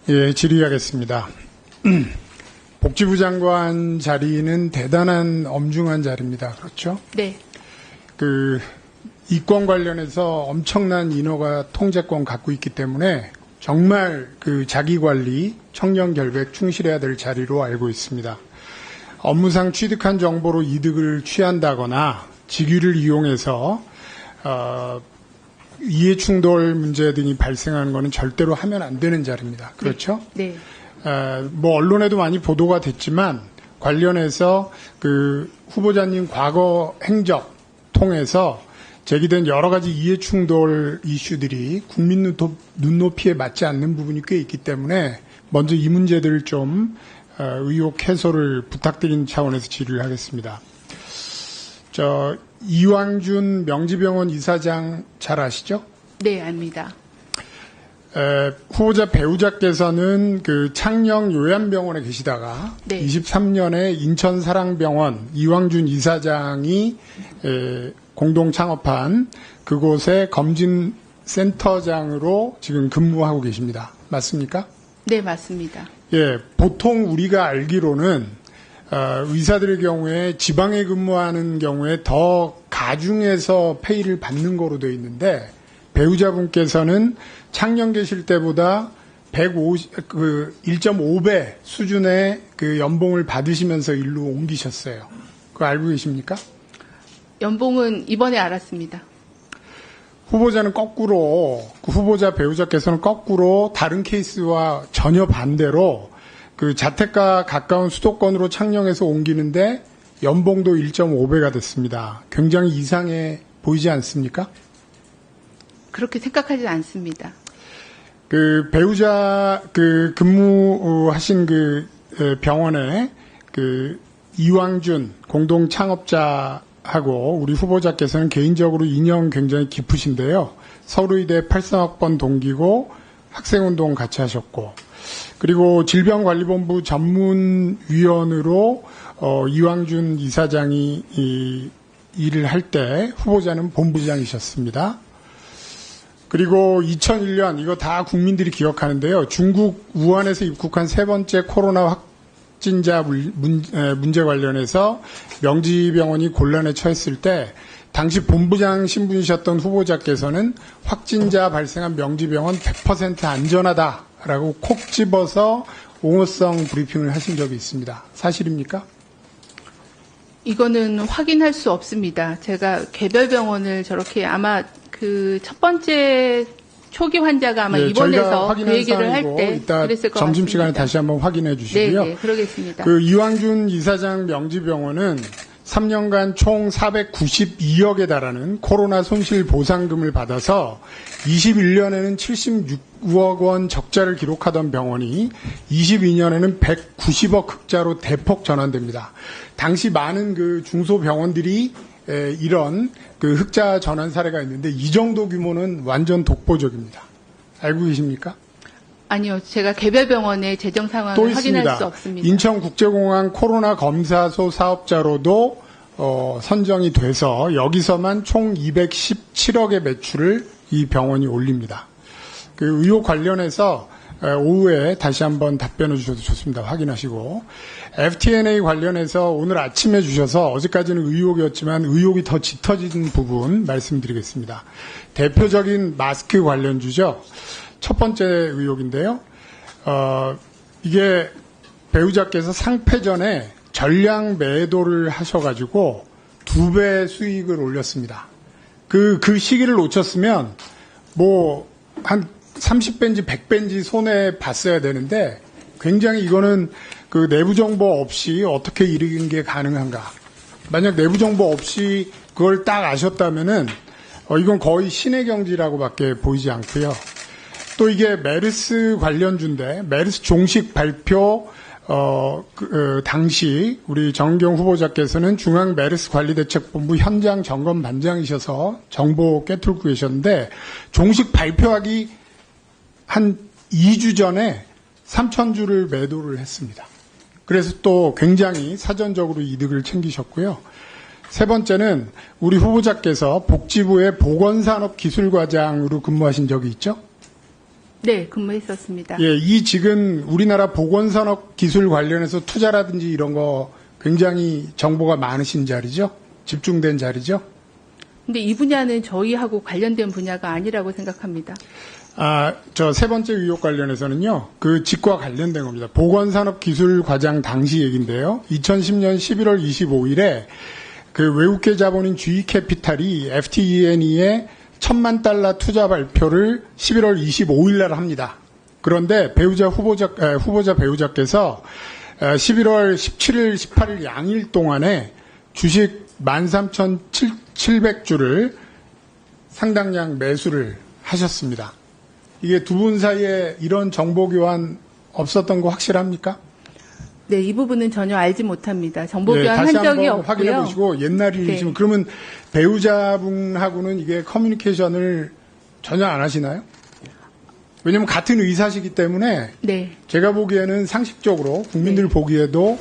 예, 질의하겠습니다. 복지부 장관 자리는 대단한 엄중한 자리입니다. 그렇죠? 네. 이권 관련해서 엄청난 인허가 통제권 갖고 있기 때문에 정말 자기 관리, 청년 결백 충실해야 될 자리로 알고 있습니다. 업무상 취득한 정보로 이득을 취한다거나 직위를 이용해서 이해충돌 문제 등이 발생하는 것은 절대로 하면 안 되는 자리입니다. 그렇죠? 네. 언론에도 많이 보도가 됐지만 관련해서 후보자님 과거 행적 통해서 제기된 여러 가지 이해충돌 이슈들이 국민 눈높이에 맞지 않는 부분이 꽤 있기 때문에 먼저 이 문제들을 좀 의혹 해소를 부탁드리는 차원에서 질의를 하겠습니다. 이왕준 명지병원 이사장 잘 아시죠? 네, 압니다. 후보자 배우자께서는 창녕 요양병원에 계시다가 네. 23년에 인천사랑병원 이왕준 이사장이 공동 창업한 그곳의 검진센터장으로 지금 근무하고 계십니다. 맞습니까? 네, 맞습니다. 예, 보통 우리가 알기로는 의사들의 경우에 지방에 근무하는 경우에 더 가중해서 페이를 받는 거로 되어 있는데 배우자분께서는 창녕 계실 때보다 1.5배 수준의 연봉을 받으시면서 일로 옮기셨어요. 그거 알고 계십니까? 연봉은 이번에 알았습니다. 후보자는 거꾸로, 후보자 배우자께서는 거꾸로 다른 케이스와 전혀 반대로 자택과 가까운 수도권으로 창녕에서 옮기는데 연봉도 1.5배가 됐습니다. 굉장히 이상해 보이지 않습니까? 그렇게 생각하지 않습니다. 배우자 근무하신 병원에 이왕준 공동 창업자하고 우리 후보자께서는 개인적으로 인연 굉장히 깊으신데요. 서울의대 83학번 동기고 학생운동 같이 하셨고 그리고 질병관리본부 전문위원으로 이왕준 이사장이 일을 할 때 후보자는 본부장이셨습니다. 그리고 2001년 이거 다 국민들이 기억하는데요. 중국 우한에서 입국한 세 번째 코로나 확진자 문제 관련해서 명지병원이 곤란에 처했을 때 당시 본부장 신분이셨던 후보자께서는 확진자 발생한 명지병원 100% 안전하다라고 콕 집어서 옹호성 브리핑을 하신 적이 있습니다. 사실입니까? 이거는 확인할 수 없습니다. 제가 개별 병원을 저렇게 아마 첫 번째 초기 환자가 아마 입원해서 그 얘기를 할 때 그랬을 것 점심시간에 같습니다. 다시 한번 확인해 주시고요. 네, 그러겠습니다. 이왕준 이사장 명지병원은 3년간 총 492억에 달하는 코로나 손실 보상금을 받아서 21년에는 76억 원 적자를 기록하던 병원이 22년에는 190억 흑자로 대폭 전환됩니다. 당시 많은 중소병원들이 이런 흑자 전환 사례가 있는데 이 정도 규모는 완전 독보적입니다. 알고 계십니까? 아니요. 제가 개별 병원의 재정 상황을 확인할 수 없습니다. 인천국제공항 코로나 검사소 사업자로도 선정이 돼서 여기서만 총 217억의 매출을 이 병원이 올립니다. 의혹 관련해서 오후에 다시 한번 답변해 주셔도 좋습니다. 확인하시고. FTNA 관련해서 오늘 아침에 주셔서 어제까지는 의혹이었지만 의혹이 더 짙어진 부분 말씀드리겠습니다. 대표적인 마스크 관련주죠. 첫 번째 의혹인데요. 이게 배우자께서 상패 전에 전량 매도를 하셔가지고 2배 수익을 올렸습니다. 그 시기를 놓쳤으면 한 30배인지 100배인지 손해 봤어야 되는데 굉장히 이거는 내부 정보 없이 어떻게 이런 게 가능한가. 만약 내부 정보 없이 그걸 딱 아셨다면은 이건 거의 신의 경지라고밖에 보이지 않고요. 또 이게 메르스 관련주인데 메르스 종식 발표 당시 우리 정경 후보자께서는 중앙 메르스 관리대책본부 현장 점검 반장이셔서 정보 꿰뚫고 계셨는데 종식 발표하기 한 2주 전에 3,000주를 매도를 했습니다. 그래서 또 굉장히 사전적으로 이득을 챙기셨고요. 세 번째는 우리 후보자께서 복지부의 보건산업기술과장으로 근무하신 적이 있죠? 네, 근무했었습니다. 예, 이 직은 우리나라 보건산업 기술 관련해서 투자라든지 이런 거 굉장히 정보가 많으신 자리죠? 집중된 자리죠? 근데 이 분야는 저희하고 관련된 분야가 아니라고 생각합니다. 저 세 번째 의혹 관련해서는요, 그 직과 관련된 겁니다. 보건산업기술과장 당시 얘기인데요. 2010년 11월 25일에 그 외국계 자본인 GE캐피탈이 FTENE에 $1,000만 투자 발표를 11월 25일 날 합니다. 그런데 후보자 배우자께서 11월 17일, 18일 양일 동안에 주식 13,700주를 상당량 매수를 하셨습니다. 이게 두 분 사이에 이런 정보 교환 없었던 거 확실합니까? 네, 이 부분은 전혀 알지 못합니다. 정보 교환 한 다시 적이 한번 없고요. 확인해 보시고 옛날 일이시면 네. 그러면 배우자분하고는 이게 커뮤니케이션을 전혀 안 하시나요? 왜냐하면 같은 의사시기 때문에 네. 제가 보기에는 상식적으로 국민들 보기에도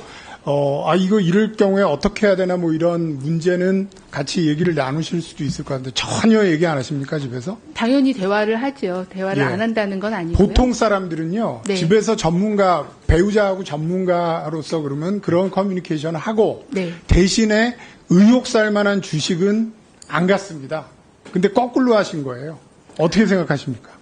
이거 이럴 경우에 어떻게 해야 되나 뭐 이런 문제는 같이 얘기를 나누실 수도 있을 것 같은데 전혀 얘기 안 하십니까, 집에서? 당연히 대화를 하죠. 대화를 예. 안 한다는 건 아니고요. 보통 사람들은요, 네. 집에서 배우자하고 전문가로서 그러면 그런 커뮤니케이션을 하고 네. 대신에 의욕 살 만한 주식은 안 갔습니다. 근데 거꾸로 하신 거예요. 어떻게 생각하십니까?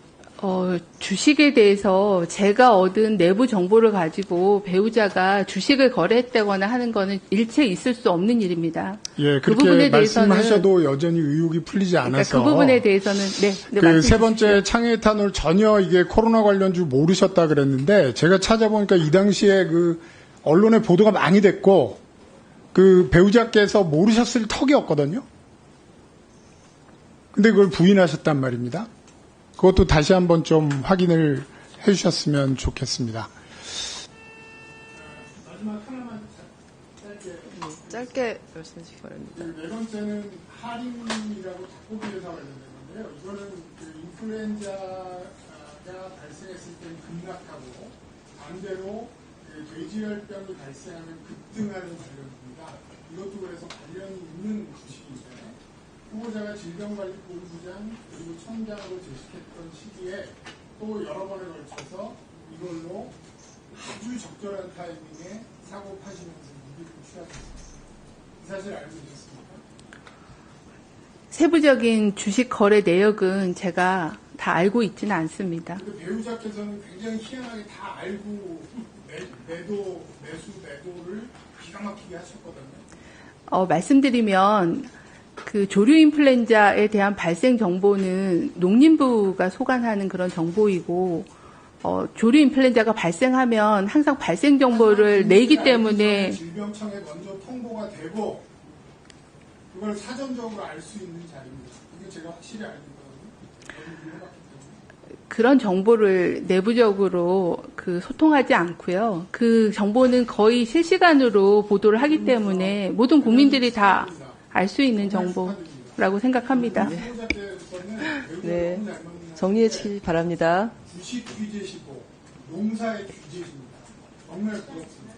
주식에 대해서 제가 얻은 내부 정보를 가지고 배우자가 주식을 거래했다거나 하는 거는 일체 있을 수 없는 일입니다. 예, 그 그렇게 부분에 대해서는 말씀하셔도 여전히 의혹이 풀리지 않아서. 그러니까 그 부분에 대해서는 그 세 번째 창의에탄올 전혀 이게 코로나 관련 줄 모르셨다 그랬는데 제가 찾아보니까 이 당시에 그 언론에 보도가 많이 됐고 그 배우자께서 모르셨을 턱이 없거든요. 근데 그걸 부인하셨단 말입니다. 그것도 다시 한번 좀 확인을 해주셨으면 좋겠습니다. 마지막 하나만 짧게 말씀해 주시기 바랍니다. 네 번째는 하림이라고 닭고기 회사 관련된 건데요. 이거는 그 인플루엔자가 발생했을 때 급락하고 반대로 그 돼지열병이 발생하면 급등하는 관련입니다. 이것도 그래서 관련이 있는 주식인데 후보자가 질병관리본부장 그리고 청장으로 재직했던 시기에 또 여러 번에 걸쳐서 이걸로 아주 적절한 타이밍에 사고 파시면서 이익을 취하셨습니다. 이 사실 알고 계셨습니까? 세부적인 주식 거래 내역은 제가 다 알고 있지는 않습니다. 근데 배우자께서는 굉장히 희한하게 다 알고 매도를 기가 막히게 하셨거든요. 말씀드리면 그 조류 인플루엔자에 대한 발생 정보는 농림부가 소관하는 그런 정보이고 조류 인플루엔자가 발생하면 항상 발생 정보를 내기 때문에 질병청에 먼저 통보가 되고 그걸 사전적으로 알 수 있는 자리입니다. 이게 제가 확실히 알고 있거든요. 그런 정보를 내부적으로 소통하지 않고요. 그 정보는 거의 실시간으로 보도를 하기 때문에 모든 국민들이 다 알 수 있는 정보라고 생각합니다. 네. 정리해 주시기 바랍니다. 주식 규제시고 농사의 규제입니다. 정말 부럽습니다.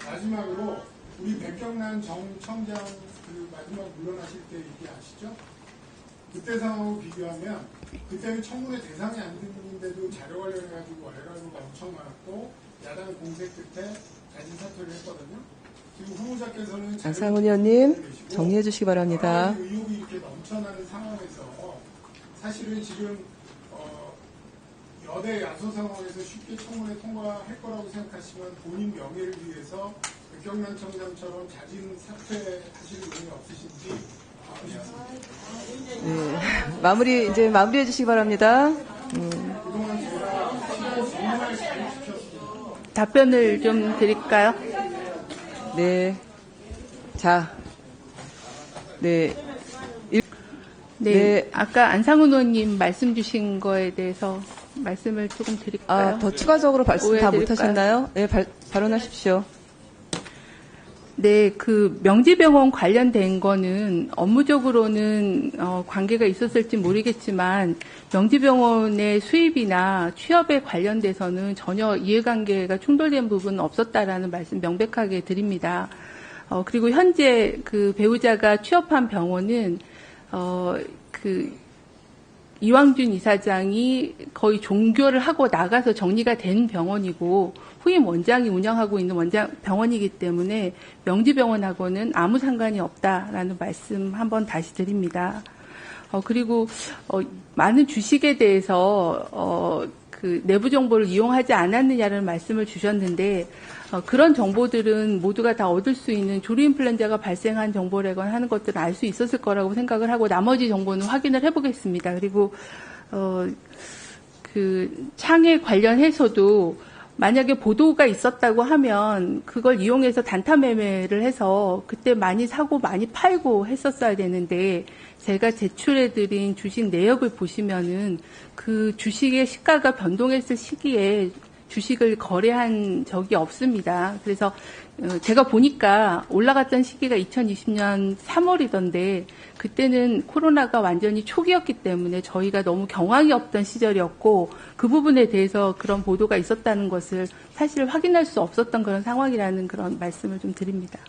마지막으로 우리 백경란 정 청장 그 마지막 물러나실 때 얘기하시죠? 그때 상황하고 비교하면 그때는 청문회 대상이 안 됐는데도 자료 관련해가지고 월간으로 엄청 많았고 야당 공세 끝에 자진 사퇴를 했거든요. 지금 후보자께서는 안상훈 의원님 정리해 주시기 바랍니다. 의혹이 이렇게 넘쳐나는 상황에서 사실은 지금 여대 야소 상황에서 쉽게 청문회 통과할 거라고 생각하시면 본인 명예를 위해서 백경란 청장처럼 자진 사퇴하실 의향이 없으신지 네. 이제 마무리해 주시기 바랍니다. 그동안 제가 정말 잘 지켰습니다. 답변을 좀 드릴까요? 네. 자. 네. 네. 아까 안상훈 의원님 말씀 주신 거에 대해서 말씀을 조금 드릴까요? 더 추가적으로 말씀 다 오해드릴까요? 못하셨나요? 네, 발언하십시오. 네, 그 명지병원 관련된 거는 업무적으로는 관계가 있었을지 모르겠지만 명지병원의 수입이나 취업에 관련돼서는 전혀 이해관계가 충돌된 부분은 없었다라는 말씀 명백하게 드립니다. 그리고 현재 그 배우자가 취업한 병원은 이왕준 이사장이 거의 종교를 하고 나가서 정리가 된 병원이고 후임 원장이 운영하고 있는 병원이기 때문에 명지병원하고는 아무 상관이 없다라는 말씀 한번 다시 드립니다. 그리고 많은 주식에 대해서 그 내부 정보를 이용하지 않았느냐는 말씀을 주셨는데 그런 정보들은 모두가 다 얻을 수 있는 조류인플루엔자가 발생한 정보라거나 하는 것들은 알 수 있었을 거라고 생각을 하고 나머지 정보는 확인을 해보겠습니다. 그리고 그 창에 관련해서도 만약에 보도가 있었다고 하면 그걸 이용해서 단타 매매를 해서 그때 많이 사고 많이 팔고 했었어야 되는데 제가 제출해드린 주식 내역을 보시면은 그 주식의 시가가 변동했을 시기에 주식을 거래한 적이 없습니다. 그래서 제가 보니까 올라갔던 시기가 2020년 3월이던데 그때는 코로나가 완전히 초기였기 때문에 저희가 너무 경황이 없던 시절이었고 그 부분에 대해서 그런 보도가 있었다는 것을 사실 확인할 수 없었던 그런 상황이라는 그런 말씀을 좀 드립니다.